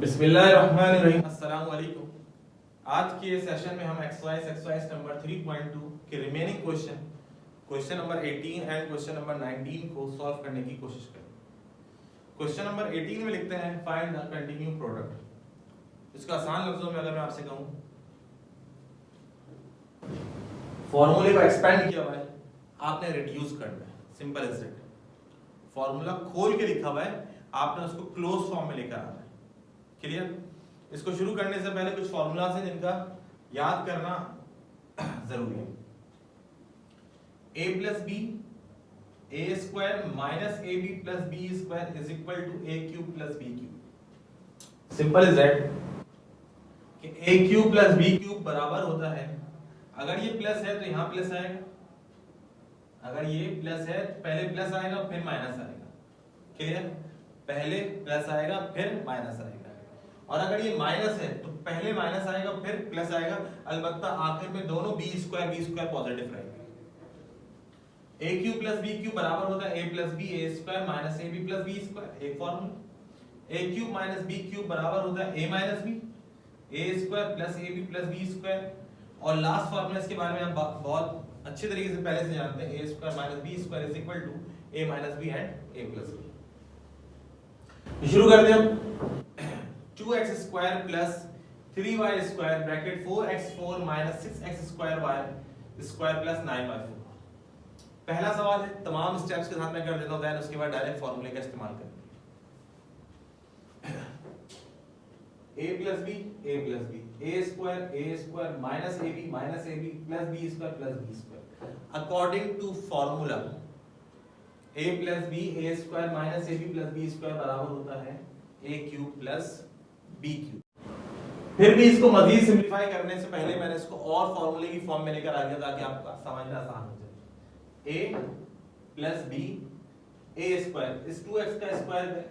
बिस्मिल्लाहिर्रहमानिर्रहीम, अस्सलाम वालेकुम। आज के सेशन में हम एक्सरसाइज नंबर 3.2 के remaining question number 18 and question number 19 को सॉल्व करने की कोशिश करेंगे। क्वेश्चन नंबर 18 में लिखते हैं फाइंड द कंटिन्यू प्रोडक्ट। इसका आसान लफ्जों में अगर मैं आपसे कहूं, फॉर्मूले को एक्सपेंड किया हुआ है, आपने रिड्यूस करना है, सिंपल एज इट। फॉर्मूला खोल के लिखा हुआ है, आपने उसको क्लोज फॉर्म में लेकर आना है। क्लियर? इसको शुरू करने से पहले कुछ फॉर्मूलाज हैं जिनका याद करना जरूरी है। a plus B A square minus A B plus B square is equal to A cube plus B cube. Simple is that कि A cube plus B cube बराबर होता है, अगर ये प्लस है तो यहां प्लस आएगा, अगर ये प्लस है तो पहले प्लस आएगा फिर माइनस आएगा। क्लियर? पहले प्लस आएगा फिर माइनस आएगा, और अगर ये माइनस है तो पहले माइनस आएगा फिर प्लस आएगा, अलबत्ता आखिर में दोनों बी स्क्वायर पॉजिटिव रहेंगे। A cube plus B cube बराबर होता है A plus B A square minus A B plus B square. एक formula. A cube minus B cube बराबर होता है A minus B A square plus A B plus B square. और last formula, इसके बारे में हम बहुत अच्छे तरीके से पहले से जानते हैं, A square minus B square is equal to A minus B and A plus B. शुरू करते हैं हम। 2x square plus 3y square bracket 4x4 minus 6x square y square plus 9y4। पहला सवाल है, तमाम स्टेप्स के साथ मैं कर देता हूं, देन उसके बाद डायरेक्ट फॉर्मूले का इस्तेमाल करेंगे। a plus B A square minus A B plus B square according to formula a plus B A square minus A B plus B square बराबर होता है a cube plus B cube. फिर भी इसको मजीद सिंपलीफाई करने से पहले मैंने इसको और फॉर्मूले की फॉर्म में लेकर आ गया ताकि आपका समझना आसान हो जाए। a plus B A square इस 2x का स्क्वायर है,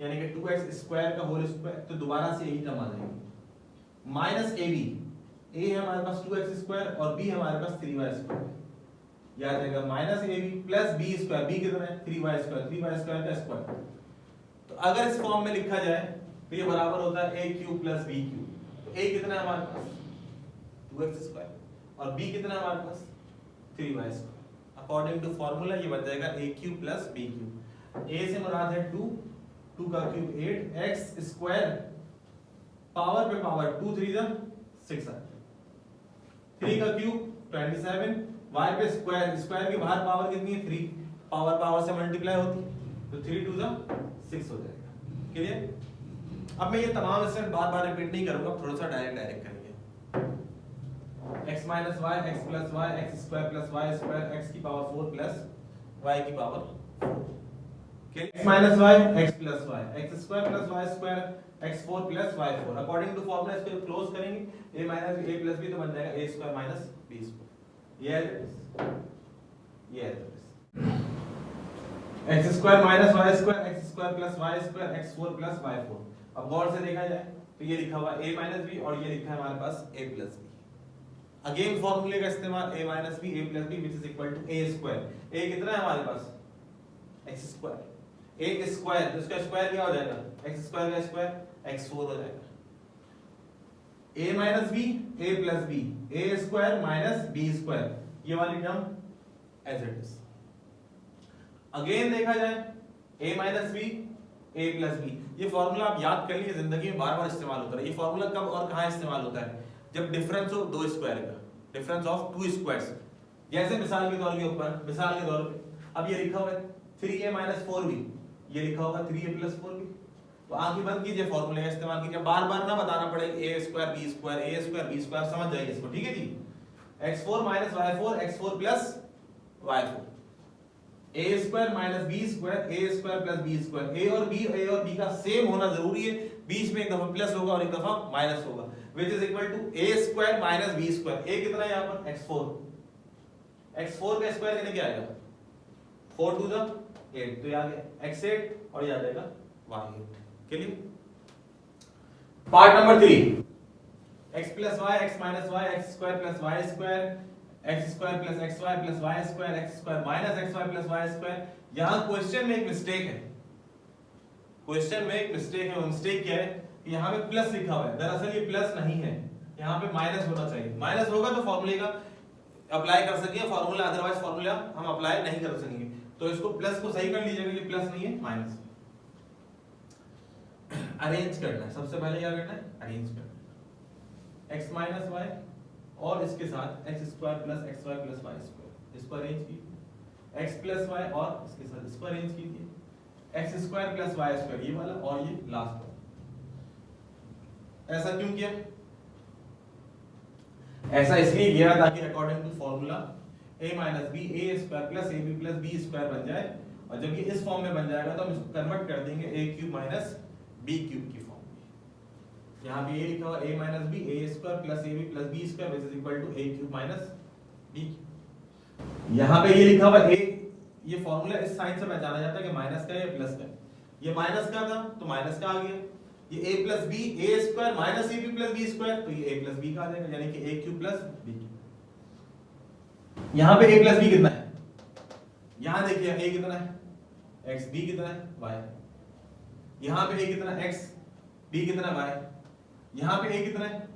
यानी कि 2x स्क्वायर का होल स्क्वायर, तो दोबारा से यही टर्म आ जाएगी। माइनस ए बी, ए है हमारे पास 2x स्क्वायर और b हमारे पास 3y स्क्वायर, याद रहेगा। Minus A B plus B square, B कितना है 3y स्क्वायर का स्क्वायर। तो अगर इस फॉर्म में लिखा जाए तो ये बराबर होता है a cube plus b cube. तो a कितना है हमारे पास 2x स्क्वायर और b कितना है हमारे पास 3y square. According to formula ये बन जाएगा a cube plus b cube. a से मुराद है 2, 2 का क्यूब 8, x स्क्वायर पावर पे पावर 2 3 जा 6 है, 3 का क्यूब 27, y पे स्क्वायर, स्क्वायर की बाहर पावर कितनी है 3, पावर से मल्टीप्लाई होती है, तो 3 2 जा 6 हो जाएगा। क्लियर? अब मैं ये तमाम स्टेप बार-बार रिपीट नहीं करूंगा, थोड़ा सा डायरेक्ट करेंगे। x minus y x plus y x square plus y square x की पावर 4 प्लस y की power 4। x minus y x plus y x square plus y square x 4 plus y 4। According to formula इसको close करेंगे, a minus b a plus b तो बन जाएगा a square minus b square. ये है x square minus y square x square plus y square x 4 plus y 4। अब गौर से देखा जाए तो ये लिखा हुआ a माइनस b और ये लिखा है हमारे पास a प्लस b। अगेन फॉर्मूले का इस्तेमाल, a minus b a plus b which is equal to a square. a कितना है हमारे पास x स्क्वायर, a स्क्वायर, तो इसका स्क्वायर क्या हो जाएगा x स्क्वायर का स्क्वायर x 4 हो जाएगा। a minus b a plus b a square minus b square, ये वाली term as it is. Again देखा जाए a minus b a plus b, ये फॉर्मूला आप याद कर लीजिए, जिंदगी में बार बार इस्तेमाल होता है। ये फॉर्मूला कब और कहां इस्तेमाल होता है? जब डिफरेंस हो दो स्क्वायर का, डिफरेंस ऑफ टू स्क्वायर्स। जैसे मिसाल के तौर पे अब ये लिखा हुआ है 3a माइनस 4b, ये लिखा होगा 3a प्लस 4b। तो आंखें बंद कीजिए, फॉर्मूले का इस्तेमाल कीजिए, बार बार ना बताना पड़े a स्क्वायर b स्क्वायर, समझ जाइए इसको, ठीक है जी। x4 minus y4 x4 plus y4, a square minus b square a square plus b square. a और b का सेम होना जरूरी है, बीच में एक दफा प्लस होगा और एक दफा माइनस होगा, which is equal to a square minus b square. a कितना है यहाँ पर x4 का स्क्वायर कितने क्या आएगा 4 2 जा 8, तो ये आ गया x8 और ये आ जाएगा y8। Clear? Part number 3, x plus y x minus y x square plus y square x square plus xy plus y square x square minus xy plus y square. यहां क्वेश्चन में एक mistake है, वो mistake क्या है, यहाँ पे plus लिखा हुआ है, दरअसल ये प्लस नहीं है, यहाँ पे माइनस होना चाहिए। माइनस होगा तो फॉर्मूले का अप्लाई कर सकेंगे फॉर्मूला, अदरवाइज फॉर्मूला हम अप्लाई नहीं कर सकेंगे। तो इसको प्लस को सही कर लीजिएगा, ये प्लस नहीं है माइनस। अरेंज करना है, सबसे पहले क्या करना है, अरेंज करना है x माइनस वाई और इसके साथ x square plus X Y plus Y square, इसको अरेंज कीजिए। x प्लस वाई और इसके साथ इसको अरेंज कीजिए, x square plus Y square ये वाला और ये लास्ट वाला। ऐसा क्यों किया? ऐसा इसलिए किया ताकि according to formula a minus B A square plus A B plus B square बन जाए, और जब ये इस फॉर्म में बन जाएगा तो हम इसको कन्वर्ट कर देंगे a cube minus b cube की फॉर्म में। यहाँ पे ये लिखा हुआ a minus B A square plus A B plus B square which is equal to a cube minus b। यहाँ पे ये लिखा हुआ a, ये फॉर्मूला इस साइन से पहचाना जाता है कि माइनस का या प्लस का। ये माइनस का था तो माइनस का आ गया, ये a plus B A square minus A B plus B square, तो ये a प्लस बी का आ जाएगा, यानी कि a cube plus b cube. यहाँ पे a प्लस बी कितना है, यहाँ देखिए a कितना है x, b कितना है y, यहाँ पे a कितना है x, b कितना है y, यहाँ पे a कितना है,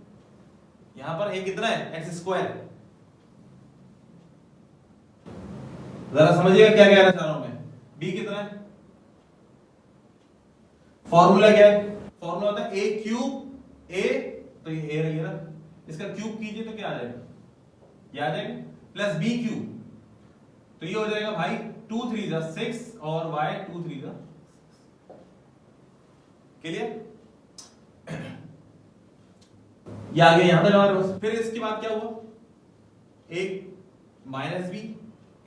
यहाँ पर a कितना है x स्क्वायर। जरा समझिएगा क्या कहना चाह रहा हूं मैं, b कितना है, फॉर्मूला क्या है, फॉर्मूला होता है a क्यूब a, तो ये a रही है ना, इसका क्यूब कीजिए तो क्या आ जाएगा, ये आ जाएगा प्लस b क्यूब, तो ये हो जाएगा भाई 2 3 जा 6 और y 2 3 जा क्लियर। ये आ गया यहां तक हमारे पास। फिर इसके बाद क्या हुआ, a minus b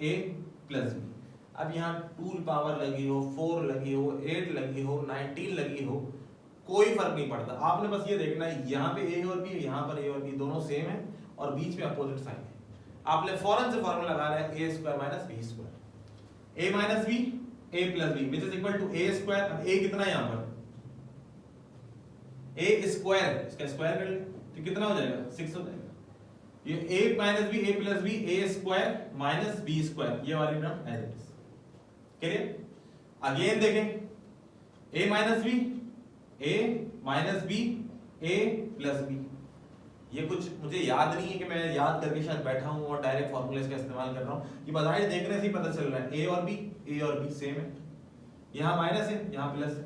a plus b। अब यहाँ 2 पावर लगी हो, 4 लगी हो, 8 लगी हो, 19 लगी हो, कोई फर्क नहीं पड़ता। आपने बस ये देखना है यहाँ पे a और b, यहाँ पर a और b दोनों सेम है और बीच में अपोजिट साइन है। आपने फौरन से फॉर्मूला लगा रहा है a square minus b square, a minus b a plus b which is equal to a square. अब a कितना है यहाँ पर, a स्क्वायर, इसका स्क्वायर कर ले तो कितना हो जाएगा 6 हो जाएगा। ये a minus b a plus b a square minus b square, ये वाली term as it is clear. Again देखें a minus b a minus b a plus b, ये कुछ मुझे याद नहीं है कि मैं याद करके शायद बैठा हूं और डायरेक्ट फॉर्मूले का इस्तेमाल कर रहा हूं, ये बजाय देखने से ही पता चल रहा है a और b सेम है, यहाँ माइनस है यहाँ प्लस है।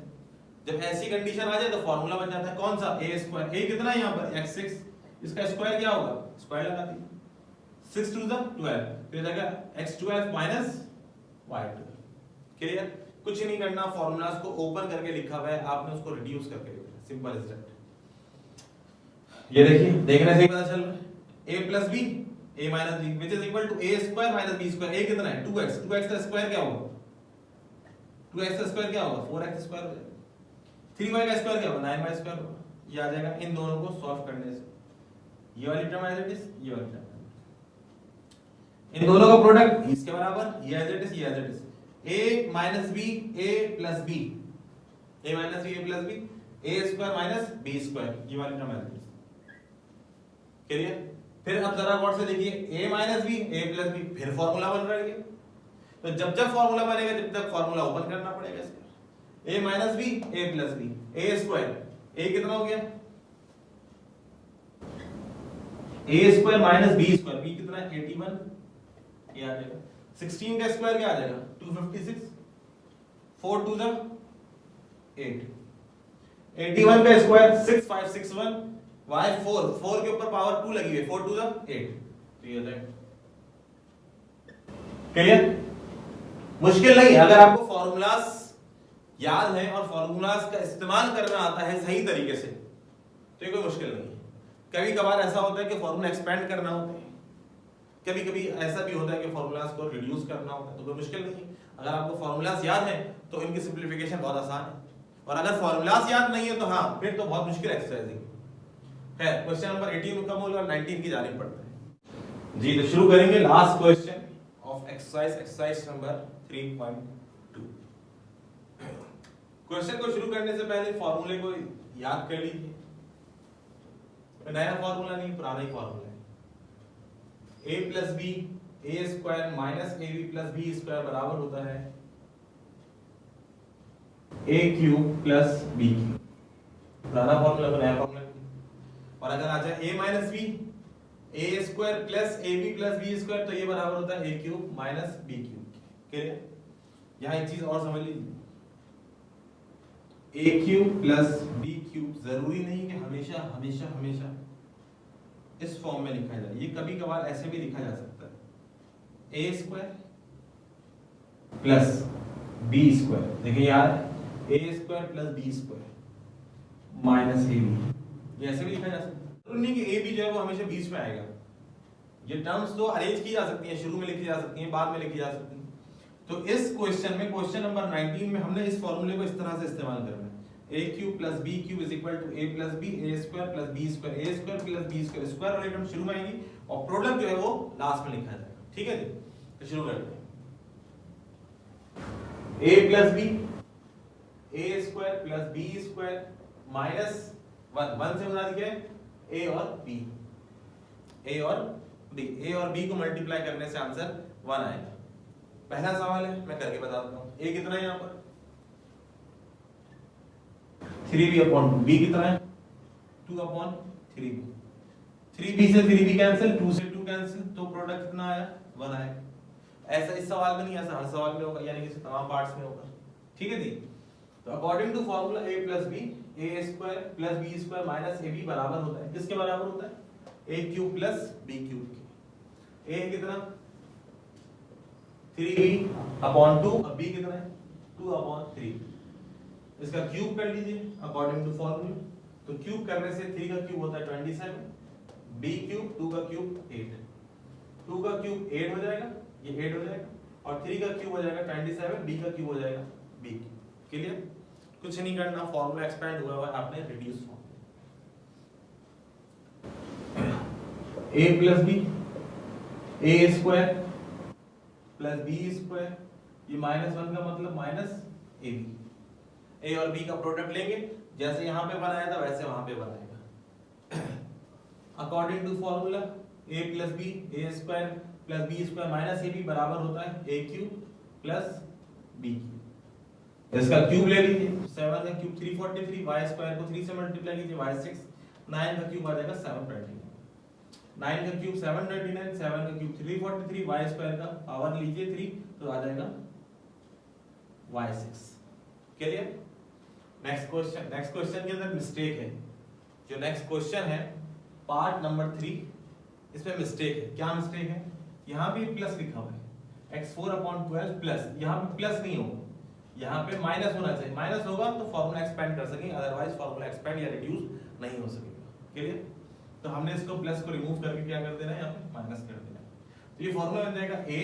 जब ऐसी कंडीशन आ जाए तो फॉर्मूला बन जाता है कौन सा, a स्क्वायर, a कितना है यहाँ पर x6, इसका स्क्वायर क्या होगा, स्क्वायर लगा दीजिए 6 2 12, फिर जाएगा x12 माइनस y12 क्लियर। कुछ नहीं करना, फॉर्मूलाज को ओपन करके लिखा हुआ है, आपने उसको रिड्यूस करके लिखना, सिंपल इज दैट। ये देखिए देखने से ही पता चल रहा है a plus b a minus b which is equal to a square minus b square. a कितना है 2x, 2x का स्क्वायर क्या होगा, 2x का स्क्वायर क्या होगा 4x स्क्वायर हो जाएगा, 3y का स्क्वायर क्या होगा 9y स्क्वायर होगा। ये आ जाएगा इन दोनों को सॉल्व करने से, ये वाली टर्म एज इट इज, ये वाली टर्म, इन दोनों का प्रोडक्ट इसके बराबर, ये एज इट इज, ये as it is, a minus b a plus b, a minus b a plus b a square minus b square, ये वाली term as it is clear. फिर अब जरा गौर से देखिए a minus b a plus b, फिर formula बन रहा है। तो जब जब फॉर्मूला बनेगा जब तक फॉर्मूला ओपन करना पड़ेगा इसका, a minus b a plus b a square, a कितना हो गया a square minus b square, b कितना है 81, ये आ जाएगा 16 का स्क्वायर क्या आ जाएगा 256, 4 2 जा 8, 81 का स्क्वायर 6561 y 4, 4 के ऊपर पावर 2 लगी हुई है, 4 2 जा 8, तो ये हो जाएगा क्लियर। मुश्किल नहीं, अगर आपको फॉर्मूलाज याद है और फॉर्मूलाज का इस्तेमाल करना आता है सही तरीके से तो ये कोई मुश्किल नहीं है। कभी कभार ऐसा होता है कि फॉर्मूला एक्सपेंड करना होता है, कभी कभी ऐसा भी होता है कि फॉर्मूलाज को रिड्यूस करना होता है, तो कोई मुश्किल नहीं है। अगर आपको फॉर्मूलाज याद है तो इनकी सिंप्लीफिकेशन बहुत आसान है, और अगर फॉर्मूलाज याद नहीं है तो हाँ फिर तो बहुत मुश्किल एक्सरसाइज है। क्वेश्चन नंबर 18 कम होगा, 19 की जानी पड़ता है जी। तो शुरू करेंगे last question of exercise number 3.2। Question को शुरू करने से पहले फॉर्मूले को याद कर लीजिए, नया फॉर्मूला नहीं पुराना ही फॉर्मूला है। a plus B A square minus A B plus B square बराबर होता है a cube plus b cube. पुराना फॉर्मूला को नया फॉर्मूला। और अगर आ जाए a minus B A square plus A B plus B square, तो ये बराबर होता है a cube minus B cube. Clear? यहाँ एक चीज और समझ लीजिए, a cube plus B cube जरूरी नहीं कि हमेशा हमेशा हमेशा इस फॉर्म में लिखा जाए, ये कभी कभार ऐसे भी लिखा जा सकता है a square plus B square. देखिए यार, a square plus B square minus A B, ये ऐसे भी लिखा जा सकता है। जरूरी नहीं कि a भी जो है वो हमेशा बीच में आएगा। ये टर्म्स तो अरेंज की जा सकती हैं, शुरू में लिखी जा सकती हैं, बाद में लिखी जा सकती हैं। तो इस क्वेश्चन में, क्वेश्चन नंबर 19 में हमने इस फॉर्मूले को इस तरह से इस्तेमाल करना है, a cube plus B cube is equal to a plus B, a square plus B square, a square plus B square. Square वाली टर्म शुरू में आएगी और प्रोडक्ट जो है वो लास्ट में लिखा जाएगा। ठीक है जी, तो शुरू करते हैं। a plus B, a square plus B square minus 1 से बना दिया है a और b, a और b, a और b को मल्टीप्लाई करने से आंसर 1 आएगा। पहला सवाल है, मैं करके बताता हूँ। a कितना है यहाँ पर 3b अपॉन 2, b कितना है 2 अपॉन 3b, 3b से 3b कैंसिल, 2 से 2 कैंसिल, तो प्रोडक्ट कितना आया 1 आया। ऐसा इस सवाल में नहीं, ऐसा हर सवाल में होगा, यानी कि तमाम पार्ट्स में होगा। ठीक है जी, तो according to formula a plus B, A square plus B square minus A B बराबर होता है, किसके बराबर होता है a cube plus b cube के। a कितना 3b अपॉन 2, अब b कितना है 2 अपॉन 3, इसका क्यूब कर लीजिए अकॉर्डिंग टू फॉर्मूला। तो क्यूब करने से 3 का क्यूब होता है 27, b क्यूब 2 का क्यूब 8, 2 का क्यूब 8 हो जाएगा, ये 8 हो जाएगा, और 3 का क्यूब हो जाएगा 27, b का क्यूब हो जाएगा b। क्लियर? कुछ नहीं करना, फॉर्मूला एक्सपेंड हुआ है, आपने reduce form a plus B, A square plus B square, ये -1 का मतलब माइनस ए बी। ए और बी का प्रोडक्ट लेंगे, जैसे यहाँ पे बनाया था वैसे वहां पे बनाएगा। According to formula a plus B, A square plus B square minus A B बराबर होता है a cube plus B cube. इसका क्यूब ले लीजिए, 7 का क्यूब 343, y स्क्वायर को 3 से मल्टीप्लाई कीजिए y 6, 9 का क्यूब आ जाएगा 729, 9 का क्यूब 729, 7 का क्यूब 343, y स्क्वायर का पावर लीजिए 3, तो आ जाएगा y 6। क्लियर? नेक्स्ट क्वेश्चन के अंदर मिस्टेक है। जो नेक्स्ट क्वेश्चन है पार्ट नंबर 3, इसमें मिस्टेक है। क्या मिस्टेक है? यहाँ भी प्लस लिखा हुआ है, x4/12 प्लस, यहाँ पे प्लस नहीं होगा, यहाँ पे माइनस होना चाहिए। माइनस होगा तो फॉर्मूला एक्सपेंड कर सकेंगे, अदरवाइज फॉर्मूला एक्सपेंड या रिड्यूस नहीं हो सकेगा। क्लियर? तो हमने इसको प्लस को रिमूव करके क्या कर देना है, यहाँ पे माइनस कर देना है। तो ये फॉर्मूला बन जाएगा a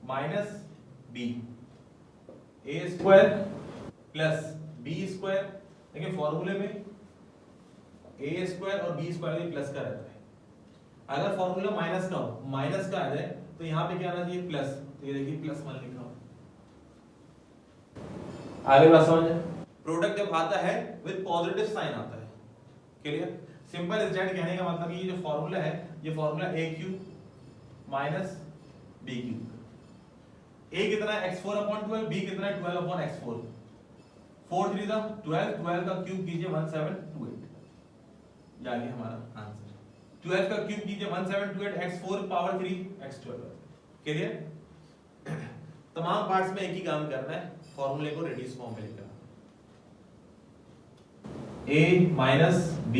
minus B, A square plus B square. देखिए फॉर्मूले में ए स्क्वायर और बी स्क्वायर प्लस का रहता है। अगर फॉर्मूला माइनस का हो, माइनस का आ जाए, तो यहाँ पे क्या आना चाहिए प्लस। तो ये देखिए +1 लिखा हो। आगे बात समझ आए? प्रोडक्ट जब आता है विद पॉजिटिव साइन आता है। क्लियर? सिंपल इज दैट कहने का मतलब ये जो फॉर्मूला है, ये formula a cube minus b cube. a कितना है x4/12, b कितना है 12/x4, 4 3 12, 12 का क्यूब कीजिए 1728, यानी हमारा आंसर 12 का क्यूब कीजिए 1728, x4 पावर 3 x12। क्लियर? तमाम पार्ट्स में एक ही काम करना है, फॉर्मूले को रिड्यूस फॉर्म में लिखना। a minus b,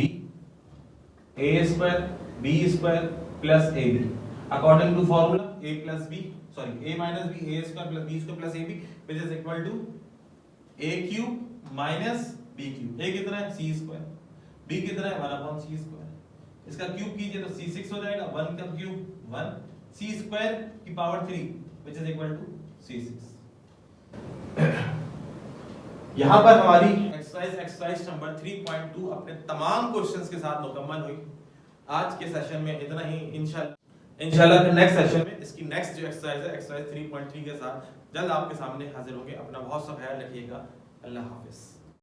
A square B square plus A B according to formula a plus B, sorry a minus B, A square plus B square plus A B which is equal to a cube minus b cube. a कितना है c square, b कितना है 1/c square. इसका cube कीजिए तो c6 हो जाएगा, 1 का क्यूब 1, c स्क्वायर की power 3 which is equal to c6। यहां पर हमारी एक्सरसाइज नंबर 3.2 अपने तमाम क्वेश्चंस के साथ मुकम्मल हुई। आज के सेशन में इतना ही। इंशाल्लाह फिर नेक्स्ट सेशन में इसकी नेक्स्ट जो एक्सरसाइज है, एक्सरसाइज 3.3 के साथ जल्द आपके सामने हाजिर होंगे। अपना बहुत सा ख्याल रखिएगा। अल्लाह हाफिज।